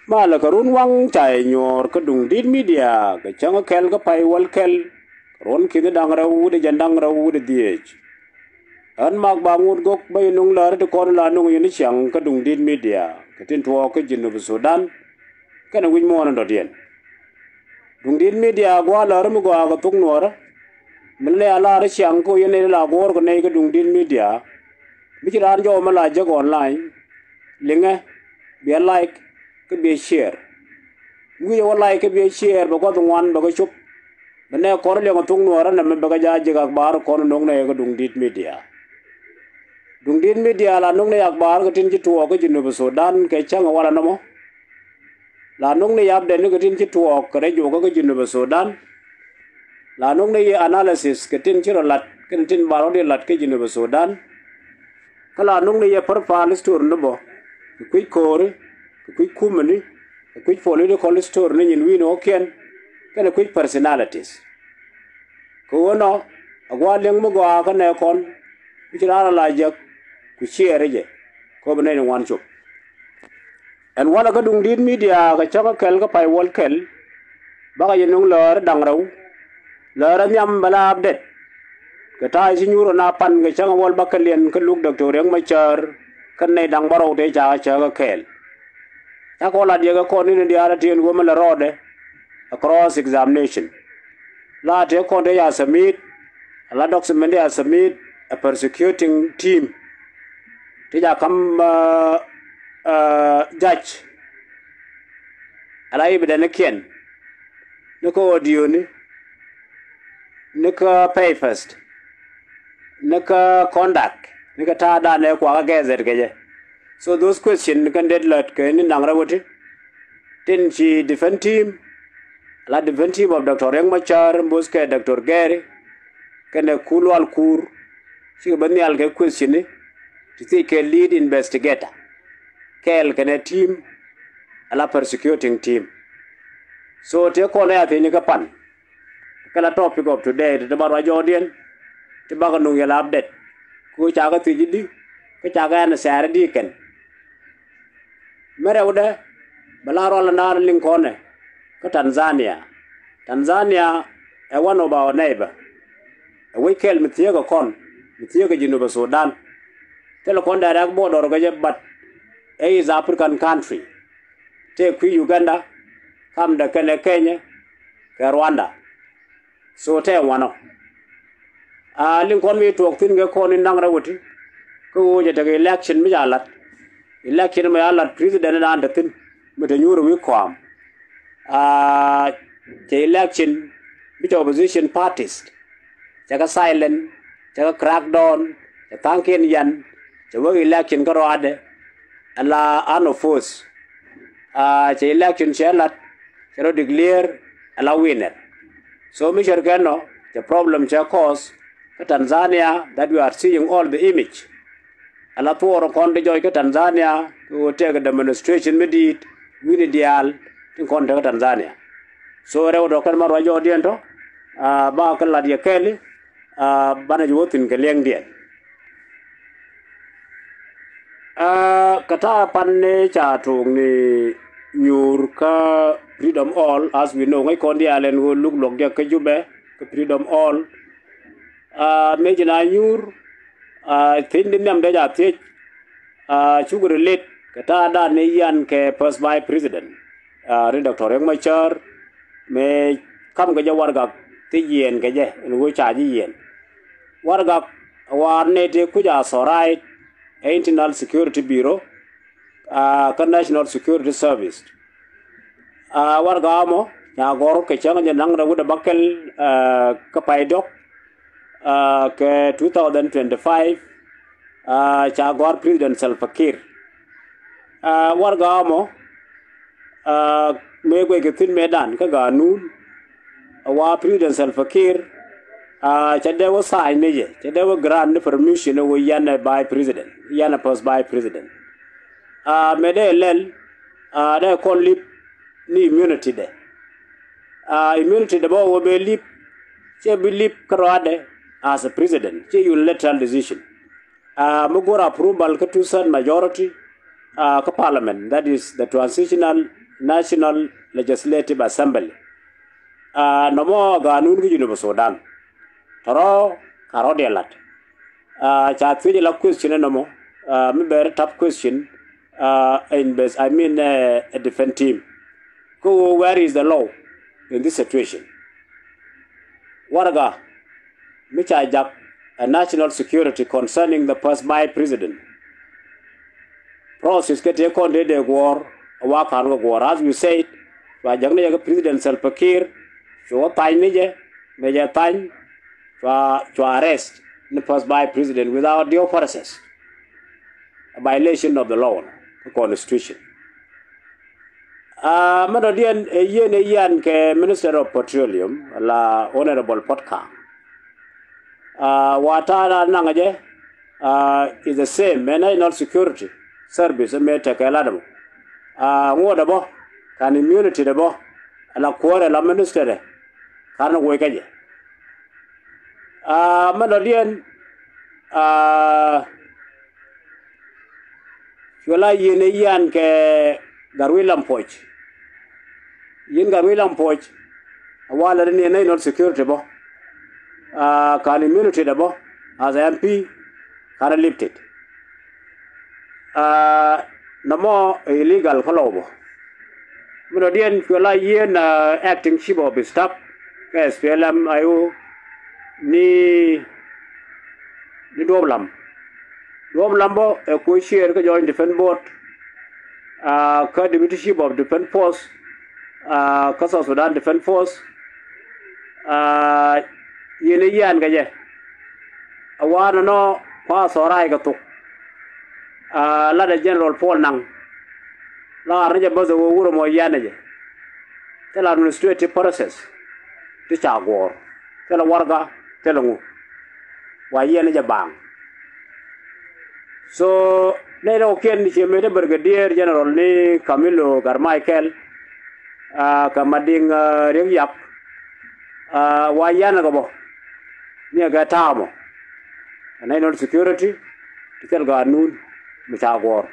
ma la karun wang chai nyor ka dung dit media ka changa kel ka pai wal kel ron ki dang ra u de jandang ra u de diech an mak ba ngut gok bay nung la de kon la nung yin chang ka dung dit media ka tin tuo ka jinu Sudan ka na win mo na do dien dung dit media gwa la ram gwa ka tung nora min le ala ra chang ko yin la gor ko nei ka dung dit media mi ran jo ma la je online linga be like ka be share wi yo like ka be share ba ko tung wan ba ko chup ne ko le ko tung nora na me ba ga ja je ga bar ko nong ne ka dung dit media la nong ne ak bar ka tin ji tuo ko jinu Sudan ke chang wala no mo la nong ne yab de ne ka tin ji tuo ko re jo ko jinu Sudan la nong ne analysis ka tin ji lat ka tin ba ro de lat ke jinu Sudan kala nong ne ye par pa listur no bo ku ko re ku kumani ku political listur ne yin wi no ken kana ku personalities ko no agwa leng mo gwa ka ne kon ji ra la je ku share je ko bane ne wan chup en wala ka dung dit media ka chaka kel ka pai wal kel ba ka yin lor dang raw lor nyam bala update ka ta si nyuro na pan ka changa wal ba kalien ka luk doctor yang ma char kan ne dang baro te cha ka kel ta ko la dia ka ko ni dia ra tien wo ma la rode across examination la te ko de ya submit la document ya submit a persecuting team tija kam judge ala ibida ne ken ne ko audio ne ka pay first ne ka conduct ne ka ta da ne kwa ga gazet ke je so those questions can dead lot ke ni nangra wote tin chi defense team la defense team of Dr. Riek Machar mboske Dr. Gary kene kulu al kur chi bani al ke question ni to take a lead investigator kel kene team ala persecuting team so te ko na ya ni ka pan kala topic of today the bar jodian te ba no ya update ko cha ga ti di ko cha ga na sare di ken mere ude bala ro la nar lin ko ne ko Tanzania one of our neighbor we kel mitiye ko kon mitiye ko jinu Sudan telecom direct border ga but is African country take ku Uganda come da Kenya ka Rwanda so te wano Lincoln mi tok tin ga ko ni nangra wuti ko je ta election mi jalat election mi alat president na anda tin mi ta nyuru wi kwam the election with opposition parties jaga silent jaga crackdown the tanken yan the election ko ade ala ano force the election chelat chero declare ala winner so mi no the problem cha cause Tanzania that we are seeing all the image ala tuoro konde joy ke Tanzania to take a demonstration medit wini dial tin konde Tanzania so rew do kan marwa jodien to ba kan la dia kele bana jotin ke leng dien kata panne cha tung ni nyur ka freedom all as we know ngai kon dia len go look lok dia ke jube ke freedom all me jina nyur tin dim nam de ja te sugar lit kata da ne yan ke first vice president Dr. Riek Machar me kam ga ja warga ti yen ga je ngo cha ji yen warga war ne te ku ja sorai Internal Security Bureau ka National Security Service warga mo ya goro ke changa je nang rawu da bakkel ka paidok ke 2025 cha gor President Salva Kiir warga mo me go ke tin medan ka ganun wa President Salva Kiir cha de wo sign ne je cha de wo grant permission wo yana by president yana post by president me de lel de kon lip ni immunity de immunity de bo wo be lip che be lip krade as a president che unilateral decision Mugora approval ka two-thirds majority ka parliament, that is the transitional National Legislative Assembly. No more ganun gi Junuba Sudan. Taro karo delat. Chat fiji la question no more. Me very tough question. A different team. Go, where is the law in this situation? Waraga, Micha Jack, a national security concerning the first by president. Process get a condemned war, a work on war, as you said, by young President Salva Kiir, show time major time to arrest the first by president without due process. A violation of the law, the constitution. Madodian Yen ke Minister of Petroleum, la Honorable Potka. Watana Nangaje is the same, national security service, and may take a ladam. Wardabo, can immunity the bo, la quarter la minister, can wake. Madodian Yola Yen ke Garwilam Poch. Yin Garwilam Poch, while the national security bo, can immunity the bo, as MP, can lift it. No more illegal follow. Munodian Kula Yin acting chief of his staff, SPLM IO, ni Doblam. Doblambo, a co-chair joint defense board, deputy chief of defense force. South Sudan Defense Force yene yan gaje awana no pa sorai ga to la da General Paul Nang la raja bazo wuro mo yanaje tela administrative process ti chagor tela warga tela ngu wa yene je bang so ne ro ken ni me de Brigadier General ni Camilo Garmichael kamading riyak wayana gabo ni ga tamo national security tikel ga nun mitagor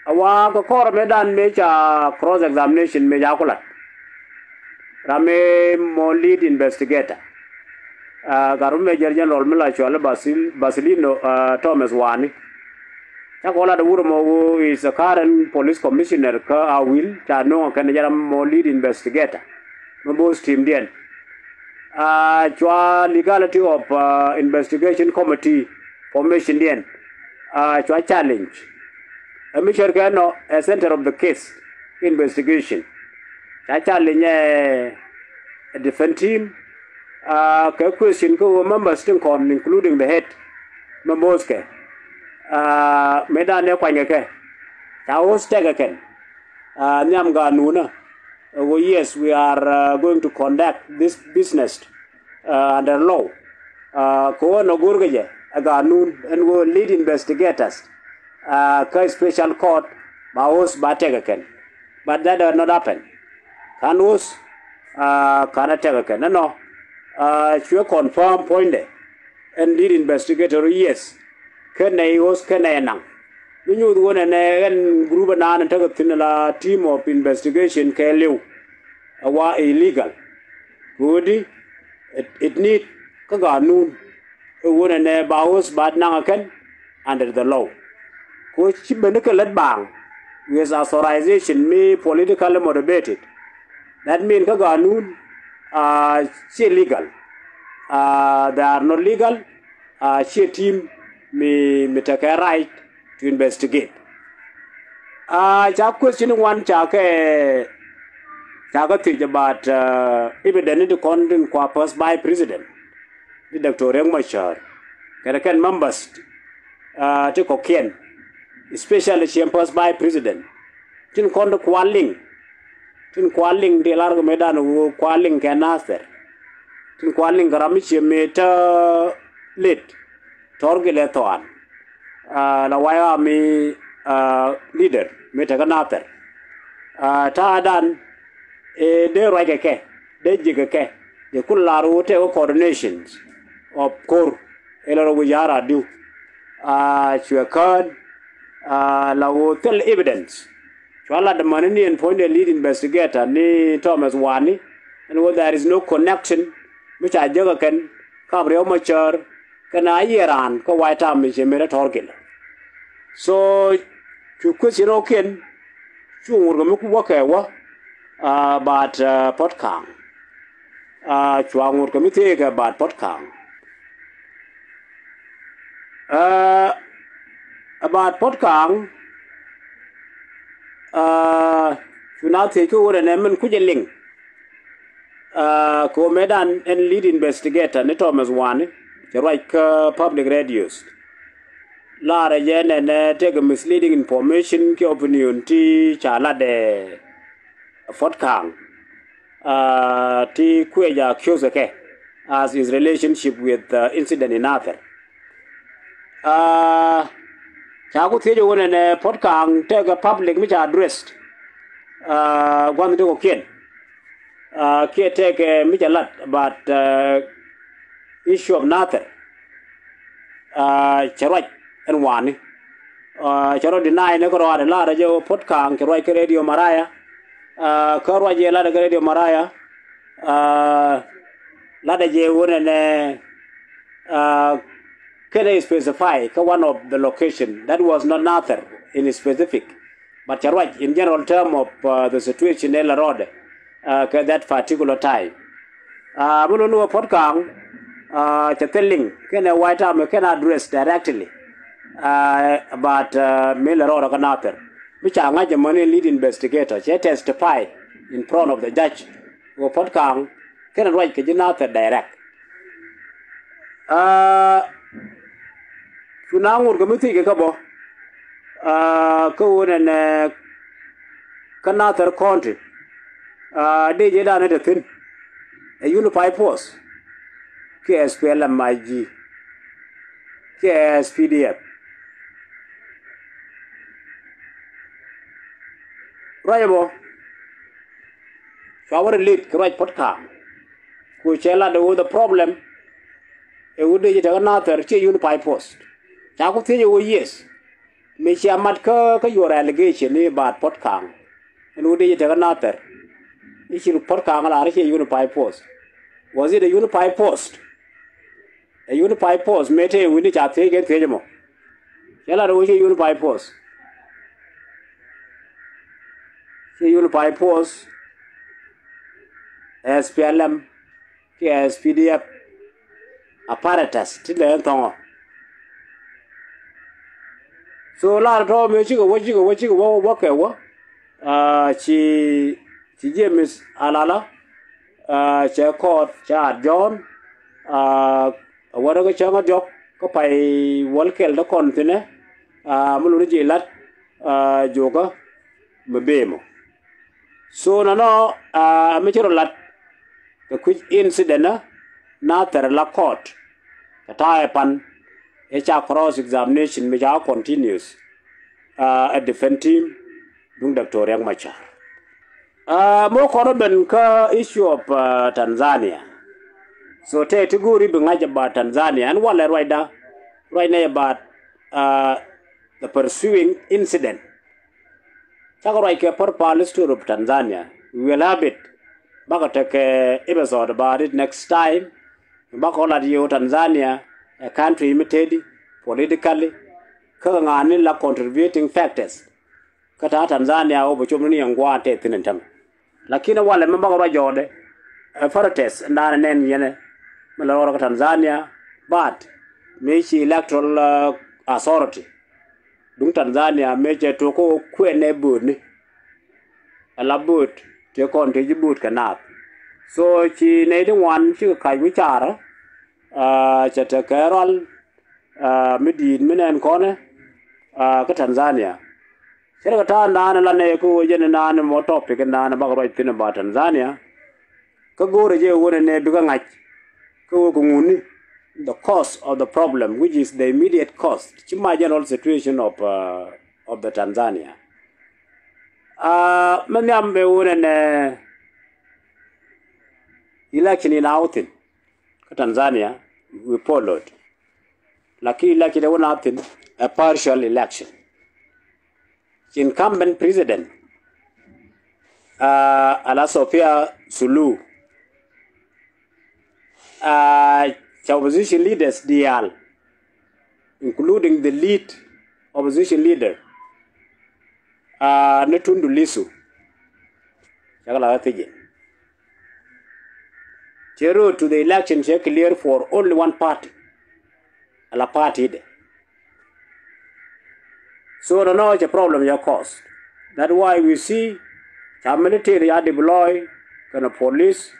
awa ko kor medan mecha cross examination me jakulat rame mo lead investigator garum Major General Mila Chwala Basilino Thomas Wani Chakola the Wurumo is a current police commissioner ka will Chano can mo lead investigator. Most team then. Chwa legality of investigation committee formation then. Chwa challenge. A Michel Gano a center of the case investigation. Challenge a different team. Question ko members including the head Mamoske. Medan ne kwanya ke ta host take ken nyam ga nuna yes we are going to conduct this business under law ko no gurgaje ga nun and go lead investigators ka special court ba host ba take ken but that did not happen can host kana take ken no sure confirm point and lead investigator yes Kenai was Kenai. We knew the one and group and Tagatinala team of investigation Kelu. Awa illegal. Goody, it need Kaganoon, a one and a bows bad nangakan under the law. Coach Benicol Bang, with authorization may politically motivated. That means Kaganoon she legal. They are not legal, she team. Me take a right to investigate. Question one think about evidence to conduct purpose by president. The Dr. Riek Machar. Can members to cocaine, especially chambers by president. Tin conduct quarreling. Tin quarreling de largo medano quarreling can answer. Tin quarreling garamichi meta late. Torgile Toan. La waya mi leader, Metaganater. Taadan, de Ragake, de Jigake, the Kularu coordinations of Kor, Eloro Wiyara do. She occurred, la tell evidence. Chwala the money and point the lead investigator ni Thomas Wani and where there is no connection which I juggle can come real mature can I year on go white arm is a minute organ. So to question okay, sure work but podcast. Chuang committee about podcast. About podcast. Now take over an emin kujeling. Ko medan and lead investigator ne Thomas Wani, the right public radios. La jen and take a misleading information ki opinion ti chala de Fort Kang. Ti kweja kyosake as his relationship with incident in Arthur. Chaku Thejo one and Fort Kang take a public which addressed one to kid. Take a lot about issue of Nathan. Charot and one. Charot deny Negro and Lara Jo Fort Kang, Roy Radio Maraya. Korwa je la de Radio Maraya la de je one can I specify one of the location that was not nothing in specific but you're right in general term of the situation in La Road that particular time mulu no podcast telling can a white arm can address directly about Miller or another which are not the money lead investigator. She testify in front of the judge. Or podcast can write Kajinata direct. Now we're going to take a couple. Go and another country. They did another thing. A unified force. KSPLMIG. KSPDF. Right, so our lead right podcast. Which the problem. It would be another unified post. I could tell you yes. Make a matka your allegation about podcast. And would be another issue podcast unified post. Was it a unified post? A unified post made a winning at take it. Tell her a unified post. Unified Post, SPLM, KSPDF, apparatus, till the end. So, la draw me, what you walk over. She James Alala, she called Chad John, what a changa job, copy Walkel the continent, Muluji Lat, Joga, Mabemo. So no, material lat the quick incident not la court. The tie pan HR cross examination which continues at defense team dung Dr. Yang Machar. More common ka issue of Tanzania. So te to go ribbing about Tanzania and what right now about the pursuing incident. Chakaroike per palace tour of Tanzania. We will have it. Bakatake episode about it next time. Bakola dio Tanzania, a country imitated politically. Kangani la contributing factors. Kata Tanzania over Chumani and Guate Tinentam. Lakina wale membagora jode. A fortes and an yene. Malora Tanzania. But Mechi electoral authority. Dung Tanzania major toko kwene budni ala bud te kon te jibut kanat so chi needing one chi kai wichara chata Carol midin minen kone ka Tanzania sera ta nana la ne ko jene nana mo topic nana ba ro tin ba Tanzania ka gore je wona ne bi ka ngach ko ko nguni the cause of the problem, which is the immediate cause, the general situation of the Tanzania. Many am an election in outing, Tanzania, we followed. Lucky the one outing, a partial election. The incumbent president, ala Sophia Sulu opposition leaders dial, including the lead opposition leader Netundu Lissu chakala tijin chero to the election check clear for only one party ala party de. So no know it's a problem your cause. That's why we see the military are deployed, kind of police,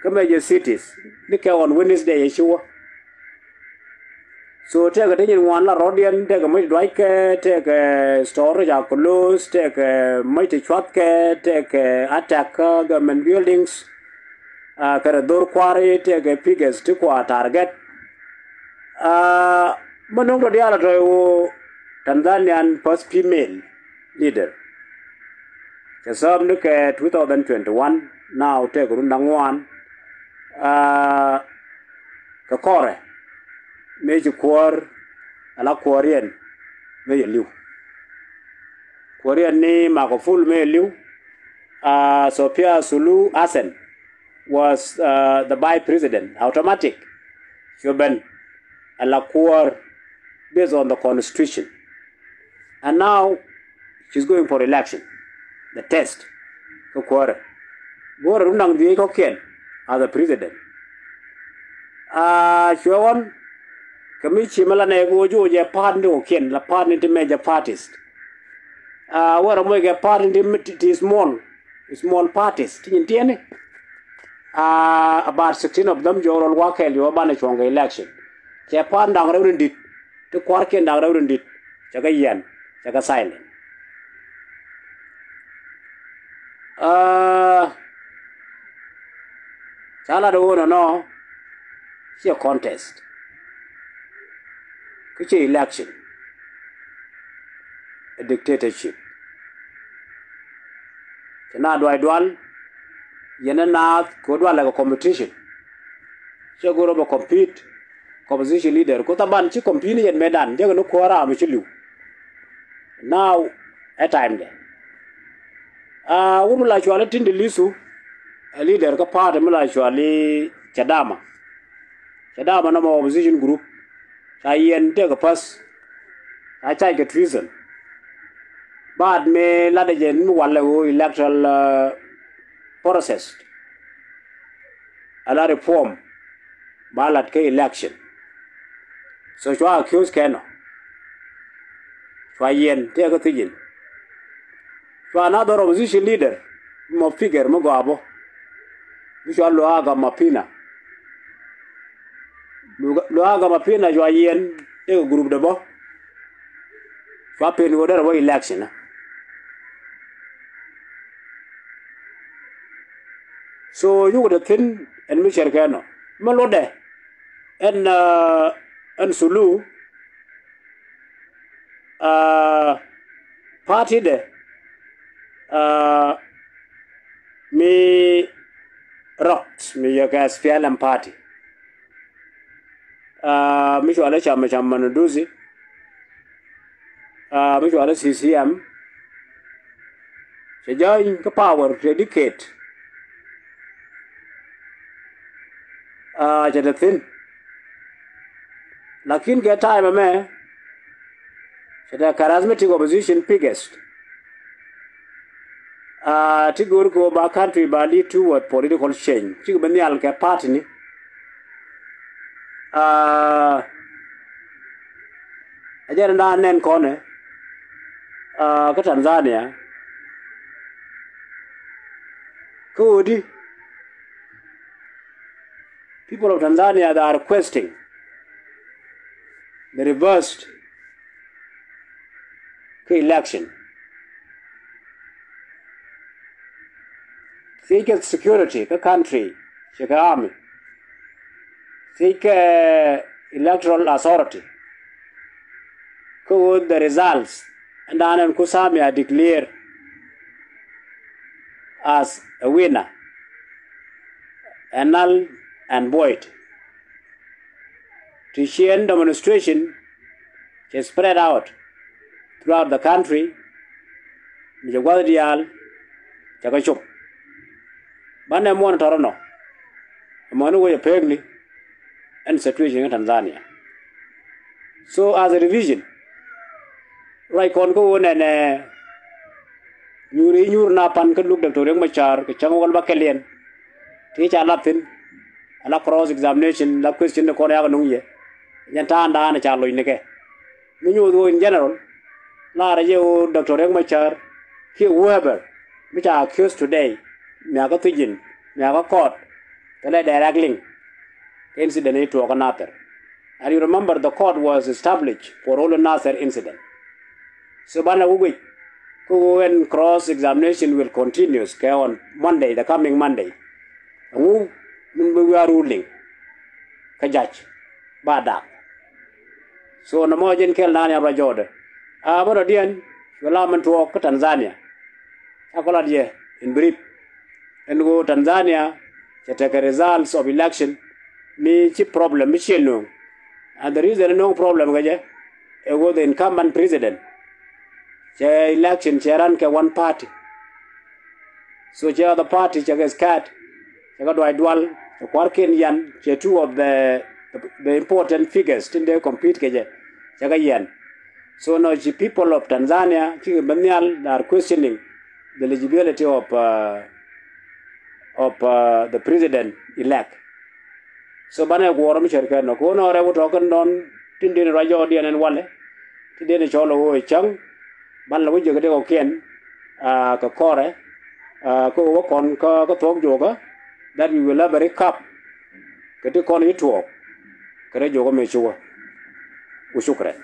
come major cities. They can on Wednesday issue. So take a thing one la Rodian, take a mighty drike, take a storage of clothes, take a mighty truck, take a attack government buildings, kind of door quarry, take a biggest to target. Manong the other Tanzanian first female leader. Kasam look at 2021 now take Rundangwan Kakore Major Quar ala Korean May Liu Korean name Makoful May Liu Sophia Sulu Asen was the vice president automatic Shoben ala Quar based on the constitution. And now she's going for election. The test. Go Rundang the Koken as the president. Shuawan Kamichi Malanego Joja Pando Ken, La Part into major parties. What am I get part into small parties? Tintiene? About 16 of them, Joral Wakel, you manage on the election. Japan down around it. To Quarken down around it. Chagayan. Chaka silent. Chala do no. It's a contest. It's an election. A dictatorship. Chana do I dual? Yana kodwa like a competition. So go over compete. Opposition leader. Kota ban chi compete in Medan. Jaga no kuara amichilu. Now, a time there. Would like you in the Lisu, a leader, a part of Milashwali Chadama. Chadama, no opposition group. I take a pass. I take a treason. But me Ladajan Walla electoral process. A lot of reform. Ballot election. So you are accused Keno. Fayen, take a thing. For another opposition leader, mo figure Mogabo, Visual Loaga Mapina. Loaga Mapina, Joyen, take a group de bo. Fapping whatever election. So you would have thin and Michel Cano. Malode and Sulu. Party de me rocks me your gas fialam party me shwala chama manuduzi me shwala CCM se join ka power dedicate jada thin lakin get time me the charismatic opposition biggest. To go back country by lead toward political change. Chico Benial ke party ni. Ajara na nen kone. Ka Tanzania. Kudi. People of Tanzania that are requesting the reversed election. Seek security, the country, the army. Seek electoral authority. Could the results and then Kusami are declared as a winner, and null and void. To share demonstration is spread out throughout the country. Mijagwadial, Chakachuk. bane mo na torono mo no we pegni and situation in Tanzania. So as a revision, right kon ko wona ne nyur na pan ka look Dr. Riek Machar ke chango gal bakelien ti cha latin ala cross examination la question ne ko ya no ye nyanta anda na cha lo ne ke mi nyu in general la ra yo Dr. Riek Machar whoever which are accused today me aga tijin me aga court tele direct link incident to another. And you remember the court was established for all Nasser incident. So bana ugi when cross examination will continue on Monday, the coming Monday. And we are ruling ka judge bada. So na mo jen kel nani abra jode. Abra dien wala man to Tanzania. Akola die in brief. And go Tanzania to take results of election ni chi problem mi cheno. And the reason no problem gaje e go the incumbent president che election che ran ke one party. So che other party che gas cat che go dual kwarken yan che two of the important figures in they compete ke che ga yan. So now the people of Tanzania chi banyal are questioning the eligibility of the president elect. So bana go mi cherka no ko no re wo token don tindin rajo dian en wale tidene cholo wo chang ban la wo je ko ken ka kore ko wo kon ka thok joga that we will have a recap ke kon yitwo kare jogo me chuwa ushukre.